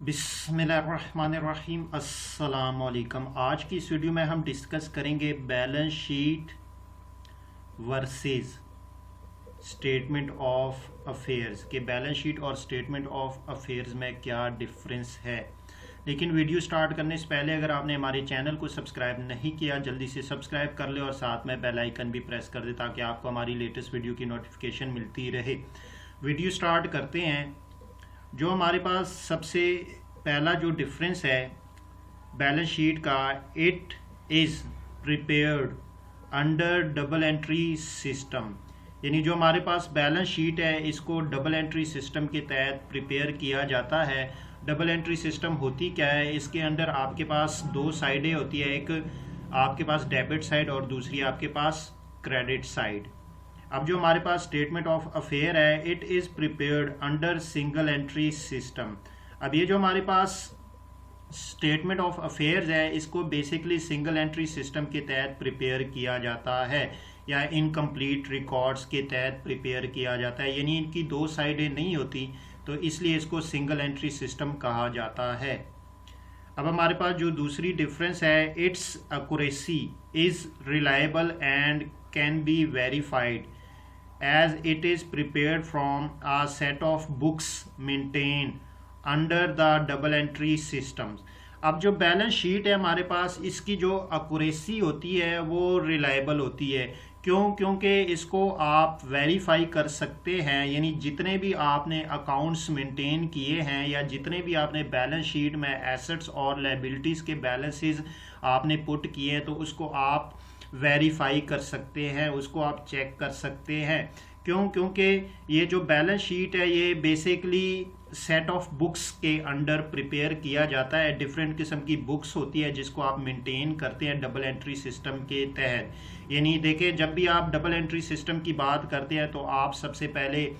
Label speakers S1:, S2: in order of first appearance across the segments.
S1: बिस्मिल्लाहिर्रहमानिर्रहीम अस्सलाम वालेकुम। आज की इस वीडियो में हम डिस्कस करेंगे balance sheet versus statement of affairs के बैलेंस शीट और स्टेटमेंट ऑफ अफेयर्स में क्या डिफरेंस है। लेकिन वीडियो स्टार्ट करने से पहले अगर आपने हमारे चैनल को सब्सक्राइब नहीं किया जल्दी से सब्सक्राइब कर ले और साथ में बेल आइकन भी प्रेस कर दे ताकि आपको हमारी लेटेस्ट वीडियो की नोटिफिकेशन मिलती रहे। वीडियो स्टार्ट करते हैं। जो हमारे पास सबसे पहला जो डिफरेंस है बैलेंस शीट का, it is prepared under double entry system. यानी जो हमारे पास बैलेंस शीट है इसको डबल एंट्री सिस्टम के तहत प्रिपेयर किया जाता है। डबल एंट्री सिस्टम होती क्या है, इसके अंदर आपके पास दो साइडें होती है, एक आपके पास डेबिट साइड और दूसरी आपके पास क्रेडिट साइड। अब जो हमारे पास स्टेटमेंट ऑफ अफेयर है, it is prepared under single entry system. अब ये जो हमारे पास स्टेटमेंट ऑफ अफेयर्स है इसको बेसिकली सिंगल एंट्री सिस्टम के तहत प्रिपेयर किया जाता है या इनकम्प्लीट रिकॉर्ड्स के तहत प्रिपेयर किया जाता है। यानी इनकी दो साइडें नहीं होती तो इसलिए इसको सिंगल एंट्री सिस्टम कहा जाता है। अब हमारे पास जो दूसरी डिफरेंस है, its accuracy is reliable and can be verified as it is prepared from a set of books maintained under the double entry systems। अब जो बैलेंस शीट है हमारे पास इसकी जो एक्यूरेसी होती है वो रिलायबल होती है। क्योंकि इसको आप वेरीफाई कर सकते हैं। यानी जितने भी आपने अकाउंट्स मेंटेन किए हैं या जितने भी आपने बैलेंस शीट में एसेट्स और लायबिलिटीज़ के बैलेंसेस आपने पुट किए हैं तो उसको आप वेरीफाई कर सकते हैं, उसको आप चेक कर सकते हैं। क्योंकि ये जो बैलेंस शीट है ये बेसिकली सेट ऑफ बुक्स के अंडर प्रिपेयर किया जाता है। डिफरेंट किस्म की बुक्स होती है जिसको आप मेंटेन करते हैं डबल एंट्री सिस्टम के तहत। यानी देखिए, जब भी आप डबल एंट्री सिस्टम की बात करते हैं तो आप सबसे पहले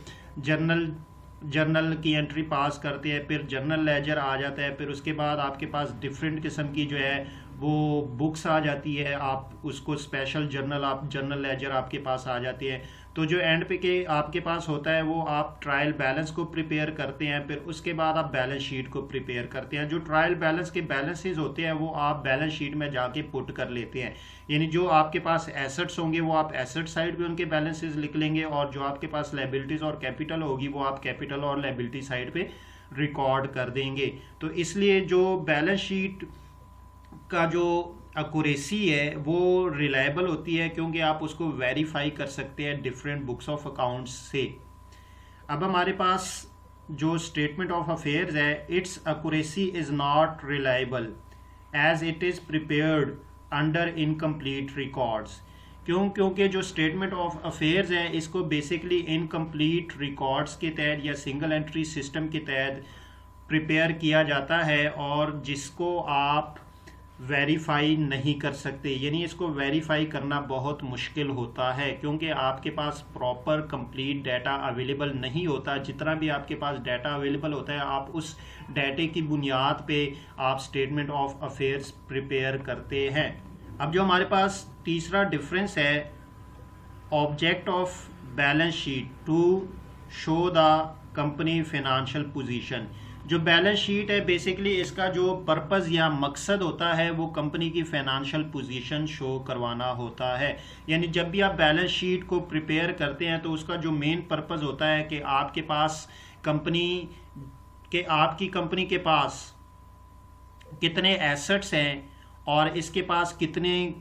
S1: जर्नल की एंट्री पास करते हैं, फिर जर्नल लेजर आ जाता है, फिर उसके बाद आपके पास डिफरेंट किस्म की जो है वो बुक्स आ जाती है, आप उसको स्पेशल जर्नल लेजर आपके पास आ जाती है। तो जो एंड पे के आपके पास होता है वो आप ट्रायल बैलेंस को प्रिपेयर करते हैं, फिर उसके बाद आप बैलेंस शीट को प्रिपेयर करते हैं। जो ट्रायल बैलेंस के बैलेंसेस होते हैं वो आप बैलेंस शीट में जाके पुट कर लेते हैं। यानी जो आपके पास एसेट्स होंगे वो आप एसेट साइड पे उनके बैलेंसेस लिख लेंगे और जो आपके पास लायबिलिटीज़ और कैपिटल होगी वो आप कैपिटल और लायबिलिटी साइड पे रिकॉर्ड कर देंगे। तो इसलिए जो बैलेंस शीट का जो एक्यूरेसी है वो रिलायबल होती है क्योंकि आप उसको वेरीफाई कर सकते हैं डिफरेंट बुक्स ऑफ अकाउंट्स से। अब हमारे पास जो स्टेटमेंट ऑफ अफेयर्स है, its accuracy is not reliable as it is prepared under incomplete records. क्योंकि जो स्टेटमेंट ऑफ अफेयर्स है इसको बेसिकली इनकम्प्लीट रिकॉर्ड्स के तहत या सिंगल एंट्री सिस्टम के तहत प्रिपेयर किया जाता है और जिसको आप वेरीफाई नहीं कर सकते। यानी इसको वेरीफाई करना बहुत मुश्किल होता है क्योंकि आपके पास प्रॉपर कंप्लीट डाटा अवेलेबल नहीं होता। जितना भी आपके पास डाटा अवेलेबल होता है आप उस डाटे की बुनियाद पे आप स्टेटमेंट ऑफ अफेयर्स प्रिपेयर करते हैं। अब जो हमारे पास तीसरा डिफरेंस है, object of balance sheet to show the company financial position. जो बैलेंस शीट है बेसिकली इसका जो पर्पज़ या मकसद होता है वो कंपनी की फाइनेंशियल पोजीशन शो करवाना होता है। यानी जब भी आप बैलेंस शीट को प्रिपेयर करते हैं तो उसका जो मेन पर्पज़ होता है कि आपकी कंपनी के पास कितने एसेट्स हैं और इसके पास कितने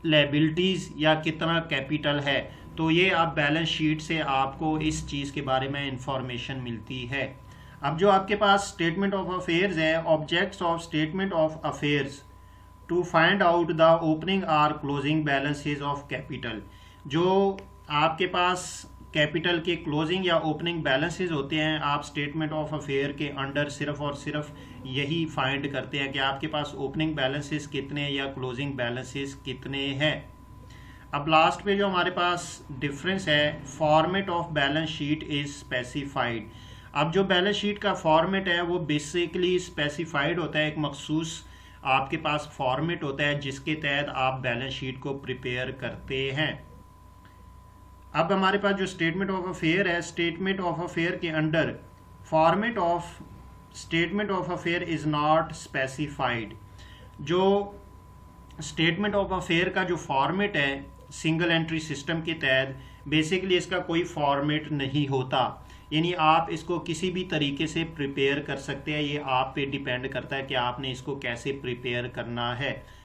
S1: लायबिलिटीज़ या कितना कैपिटल है। तो ये आप बैलेंस शीट से आपको इस चीज़ के बारे में इंफॉर्मेशन मिलती है। अब जो आपके पास स्टेटमेंट ऑफ अफेयर्स है, objects of statement of affairs to find out the opening or closing balances of capital. जो आपके पास कैपिटल के क्लोजिंग या ओपनिंग बैलेंसेस होते हैं आप स्टेटमेंट ऑफ अफेयर के अंडर सिर्फ और सिर्फ यही फाइंड करते हैं कि आपके पास ओपनिंग बैलेंसेस कितने या क्लोजिंग बैलेंसेस कितने हैं। अब लास्ट पे जो हमारे पास डिफरेंस है, format of balance sheet is specified. अब जो बैलेंस शीट का फॉर्मेट है वो बेसिकली स्पेसिफाइड होता है, एक मखसूस आपके पास फॉर्मेट होता है जिसके तहत आप बैलेंस शीट को प्रिपेयर करते हैं। अब हमारे पास जो स्टेटमेंट ऑफ अफेयर है, स्टेटमेंट ऑफ अफेयर के under format of statement of affair is not specified. जो स्टेटमेंट ऑफ अफेयर का जो फॉर्मेट है सिंगल एंट्री सिस्टम के तहत, बेसिकली इसका कोई फॉर्मेट नहीं होता, यानी आप इसको किसी भी तरीके से प्रिपेयर कर सकते हैं। ये आप पे डिपेंड करता है कि आपने इसको कैसे प्रिपेयर करना है।